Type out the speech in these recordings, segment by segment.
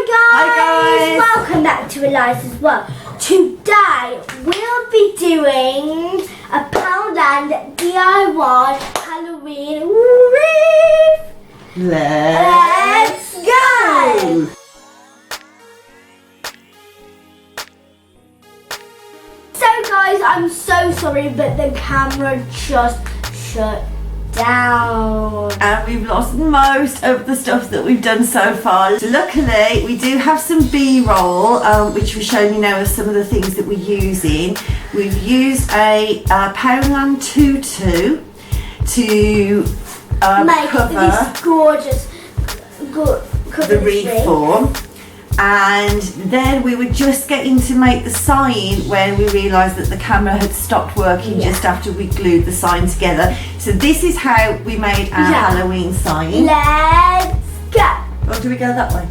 Hi guys! Welcome back to Eliza's World. Today we'll be doing a Poundland DIY Halloween wreath. Let's go! So guys, I'm so sorry, but the camera just shut down. And we've lost most of the stuff that we've done so far. So luckily, we do have some B-roll, which we're showing you now of some of the things that we're using. We've used a Poundland Tutu to Make cover this gorgeous the wreath form. And then we were just getting to make the sign when we realised that the camera had stopped working just after we glued the sign together. So this is how we made our Halloween sign. Let's go. Or do we go that way?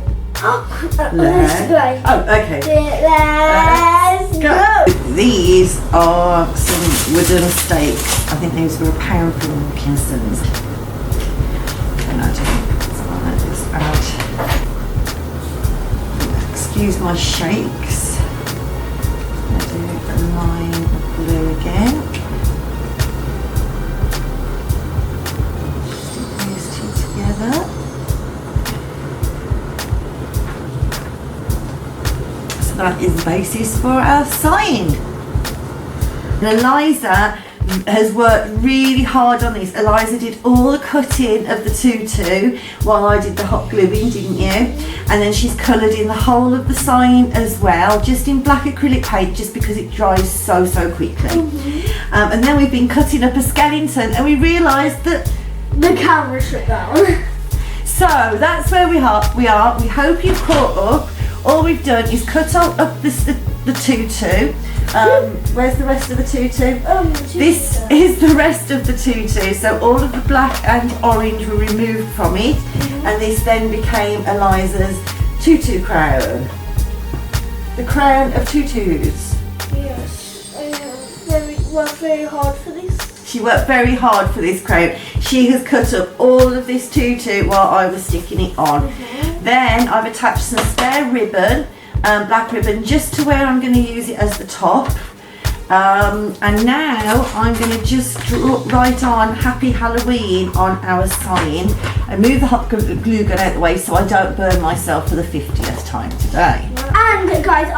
Let's go. Oh, okay. Let's go. These are some wooden stakes. I think these were £1 from Kingston's. And I just add. Excuse my shakes. I'm going to do a line of glue again. Stick these two together. So that is the basis for our sign. And Eliza has worked really hard on this. Eliza did all the cutting of the tutu while I did the hot gluing, didn't you? And then she's coloured in the whole of the sign as well, just in black acrylic paint, just because it dries so quickly. And then we've been cutting up a skeleton and we realised that the camera shut down. So that's where we are. We hope you've caught up. All we've done is cut up the tutu. Where's the rest of the tutu? This is the rest of the tutu. So all of the black and orange were removed from it, and this then became Eliza's tutu crown. The crown of tutus. Yes, worked very hard for this. She worked very hard for this crown. She has cut up all of this tutu while I was sticking it on. Then I've attached some spare ribbon, black ribbon, just to where I'm going to use it as the top. And now I'm going to just write on Happy Halloween on our sign and move the hot glue gun out the way so I don't burn myself for the 50th time today. And guys,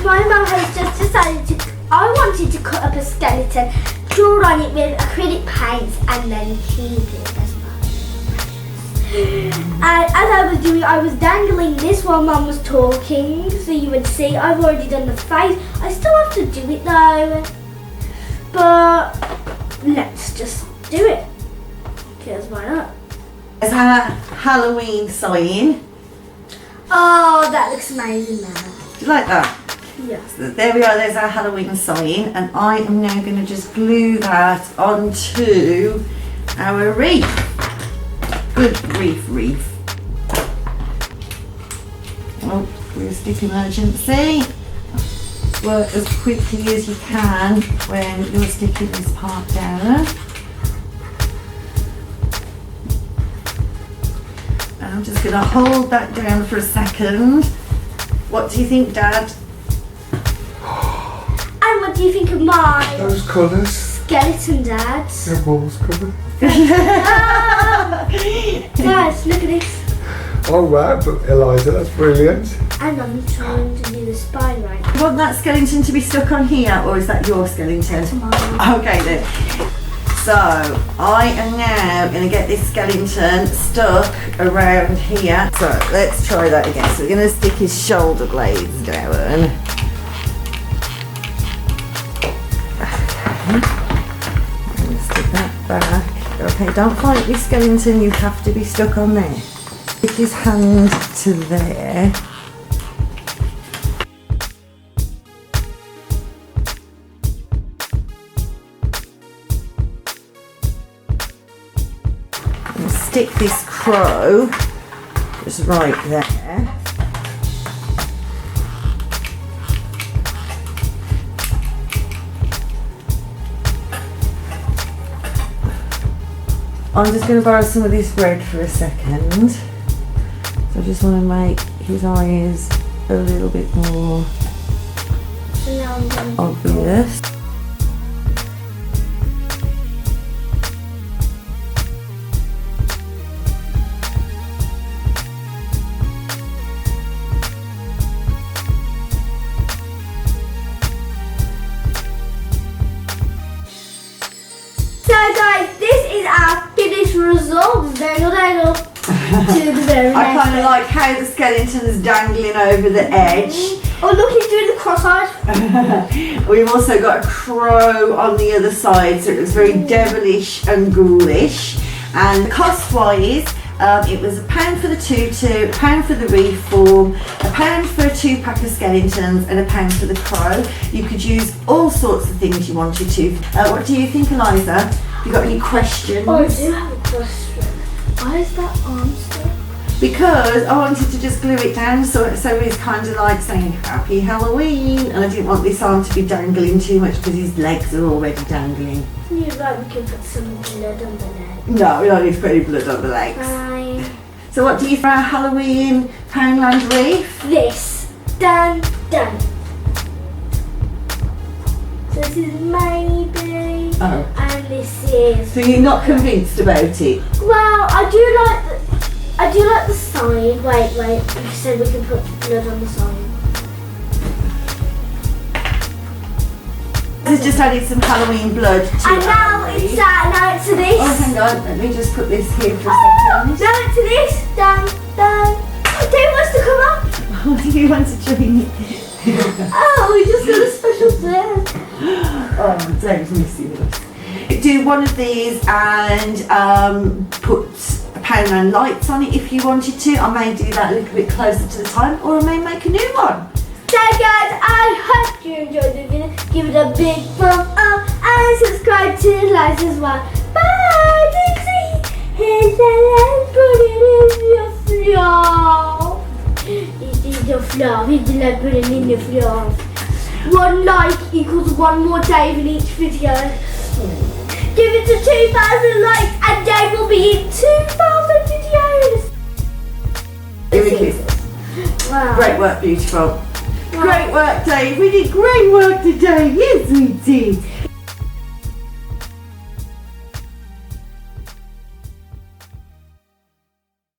my mum has just decided I wanted to cut up a skeleton, draw on it with acrylic paint, and then she did as well. And as I was doing, I was dangling this while Mum was talking, so you would see. I've already done the face. I still have to do it though, but let's just do it, because why not? There's our Halloween sign. Oh, that looks amazing now. Do you like that? Yes. So there we are, there's our Halloween sign, and I am now going to just glue that onto our wreath. Good wreath. Oh, glue stick emergency. Work as quickly as you can when you're sticking this part down. And I'm just going to hold that down for a second. What do you think, Dad? And what do you think of mine? Those colours. Skeleton, Dad. Their walls covered. Guys, look at this. Oh wow, but Eliza, that's brilliant. And I'm trying to do the spine right. You want that skeleton to be stuck on here, or is that your skeleton? Tomorrow. Okay then. So I am now going to get this skeleton stuck around here. So let's try that again. So we're going to stick his shoulder blades down. Stick that back. Okay, don't fight this skeleton, you have to be stuck on there. Stick his hand to there. And stick this crow just right there. I'm just going to borrow some of this red for a second. So I just want to make his eyes a little bit more So now I'm going to obvious. So guys, this is our finished result. Dangle, dangle. To the very I next kind of bit. like how the skeleton's dangling over the edge. Oh look, he's doing the cross-eyed. We've also got a crow on the other side, so it was very devilish and ghoulish. And cost-wise, it was £1 for the tutu, £1 for the Wreath form, £1 for a 2-pack of skeletons, and £1 for the crow. You could use all sorts of things you wanted to. What do you think, Eliza? Have you got any questions? Oh, I do have a question. Why is that arm still? Because I wanted to just glue it down so it's kind of like saying Happy Halloween, and I didn't want this arm to be dangling too much because his legs are already dangling. You're right, we can put some blood on the leg. No, we don't need to put any blood on the legs. Fine. So what do you for our Halloween Poundland Wreath? This. Done. Done. So this is maybe. Oh. And this is. So you're not convinced about it? Well, I do like the sign. Wait. You said we can put blood on the sign. This has just added some Halloween blood to And now our it's wreath. now it's to this. Oh, hang on. Let me just put this here for a Oh, second. now it's to this. Done. Dave wants to come up. Oh, do you want to join it? Oh, we just got a special bed. Oh, Dave's missing us. Do one of these and put Poundland lights on it if you wanted to. I may do that a little bit closer to the time, or I may make a new one. So guys, I hope you enjoyed the video. Give it a big thumb up and subscribe to the likes as well. Bye, Dixie. Here's the lamp, put it in your floor. It's in your floor. Here's the lamp, put it in your floor. 1 like equals 1 more Dave in each video. Give it to 2,000 likes and Dave will be in 2,000 videos. Give me kisses. Wow. Great work, beautiful. Great work, Dave. We did great work today. Yes, we did.